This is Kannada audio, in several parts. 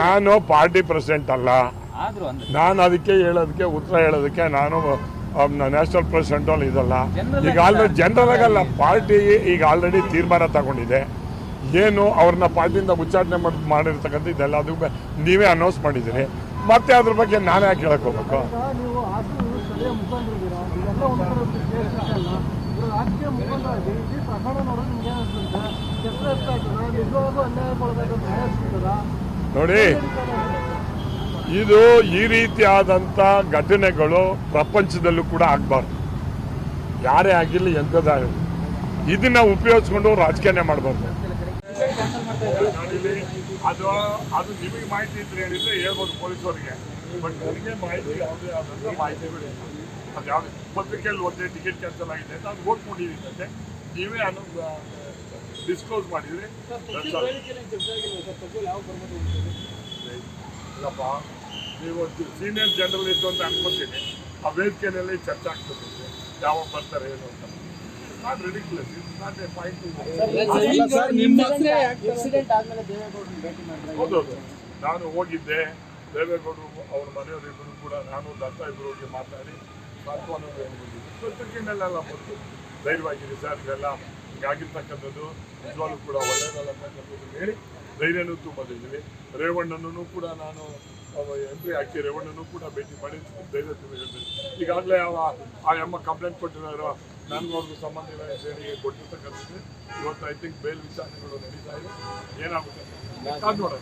ನಾನು ಪಾರ್ಟಿ ಪ್ರೆಸಿಡೆಂಟ್ ಅಲ್ಲ. ನಾನು ಅದಕ್ಕೆ ಹೇಳೋದಕ್ಕೆ ಉತ್ತರ ಹೇಳೋದಕ್ಕೆ ನಾನು ನ್ಯಾಷನಲ್ ಪ್ರೆಸಿಡೆಂಟ್ ಅಲ್ಲಿ ಇದಲ್ಲ. ಈಗ ಆಲ್ರೆಡಿ ಜನರಲ್ ಆಗಲ್ಲ, ಪಾರ್ಟಿ ಈಗ ಆಲ್ರೆಡಿ ತೀರ್ಮಾನ ತಗೊಂಡಿದೆ. ಏನು ಅವ್ರನ್ನ ಪಾರ್ಟಿಯಿಂದ ಉಚ್ಚಾಟನೆ ಮಾಡಿರ್ತಕ್ಕಂಥ ಇದೆಲ್ಲ ಅದು ನೀವೇ ಅನೌನ್ಸ್ ಮಾಡಿದ್ದೀರಿ. ಮತ್ತೆ ಅದ್ರ ಬಗ್ಗೆ ನಾನೇ ಯಾಕೆ ಹೇಳಕ್ ಹೋಗ್ಬೇಕು? ನೋಡಿ, ಇದು ಈ ರೀತಿಯಾದಂಥ ಘಟನೆಗಳು ಪ್ರಪಂಚದಲ್ಲೂ ಕೂಡ ಆಗಬಾರ್ದು. ಯಾರೇ ಆಗಿರಲಿ, ಎಂಥದ್ದಾಗಲಿ, ಇದನ್ನ ಉಪಯೋಗಿಸ್ಕೊಂಡು ರಾಜಕೀಯ ಮಾಡಬಾರ್ದು. ಅದು ನಿಮಗೆ ಮಾಹಿತಿ ಇದ್ರೆ ಹೇಳಿದ್ರೆ ಹೇಳ್ಬೋದು ಪೊಲೀಸರಿಗೆ. ಬಟ್ ನನಗೆ ಮಾಹಿತಿ ಯಾವುದೇ ಆದಂಥ ಮಾಹಿತಿಗಳಿಲ್ಲ. ಅದು ಯಾವುದೇ ಪತ್ರಿಕೆಯಲ್ಲಿ ಒಂದೇ ಟಿಕೆಟ್ ಕ್ಯಾನ್ಸಲ್ ಆಗಿದೆ ಅಂತ ಅದು ಓದ್ಕೊಂಡಿದ್ದೀನಂತೆ. ನೀವೇ ಡಿಸ್ಕ್ಲೋಸ್ ಮಾಡಿದ್ರಿ. ಇಲ್ಲಪ್ಪ, ನೀವು ಸೀನಿಯರ್ ಜರ್ನಲಿಸ್ಟ್ ಅಂತ ಅನ್ಕೋತೀನಿ. ಆ ವೇದಿಕೆಯಲ್ಲಿ ಚರ್ಚೆ ಆಗ್ತದೆ ಯಾವಾಗ ಬರ್ತಾರೆ ಏನು ಅಂತ. Not ridiculous, it's not A point. ಹೌದೌದು, ನಾನು ಹೋಗಿದ್ದೆ. ದೇವೇಗೌಡರು ಅವ್ರ ಮನೆಯವರಿಬ್ಬರು ಕೂಡ, ನಾನು ದತ್ತ ಇಬ್ಬರು ಹೋಗಿ ಮಾತಾಡಿ ಸಾಂತ್ವನ ಬಂದಿದ್ದೆ. ಪತ್ರಿಕೆಯಲ್ಲೆಲ್ಲ ಬಂದು ಧೈರ್ಯವಾಗಿರಿ ಸರ್, ಇದೆಲ್ಲ ಹಿಂಗಾಗಿರ್ತಕ್ಕಂಥದ್ದು ನಿಜವಾಗ್ಲೂ ಕೂಡ ಒಳ್ಳೆಯದಲ್ಲ ಅಂತಕ್ಕಂಥದ್ದು ಹೇಳಿ ಧೈರ್ಯನೂ ತುಂಬಿದ್ದೀವಿ. ರೇವಣ್ಣನೂ ಕೂಡ ನಾನು ಎಂಟ್ರಿ ಹಾಕಿ ರೇವಣ್ಣನೂ ಕೂಡ ಭೇಟಿ ಮಾಡಿ ಧೈರ್ಯ ತುಂಬ ಹೇಳ್ತೀನಿ. ಈಗಾಗಲೇ ಆ ಅಮ್ಮ ಕಂಪ್ಲೇಂಟ್ ಕೊಟ್ಟಿರೋ ನನಗೂ ಸಂಬಂಧ ಇಲ್ಲ ಶ್ರೇಣಿಗೆ ಕೊಟ್ಟಿರ್ತಕ್ಕಂಥದ್ದು. ಇವತ್ತು ಐ ಥಿಂಕ್ ಬೇಲ್ ವಿಚಾರಣೆಗಳು ನಡೀತಾ ಇದೆ. ಏನಾಗುತ್ತೆ ನೋಡೋಣ.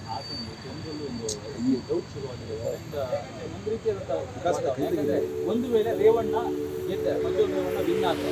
ಒಂದು ವೇಳೆ ರೇವಣ್ಣ ಗೆದ್ದ, ರೇವಣ್ಣ ವಿನ್ ಆದ್ರೆ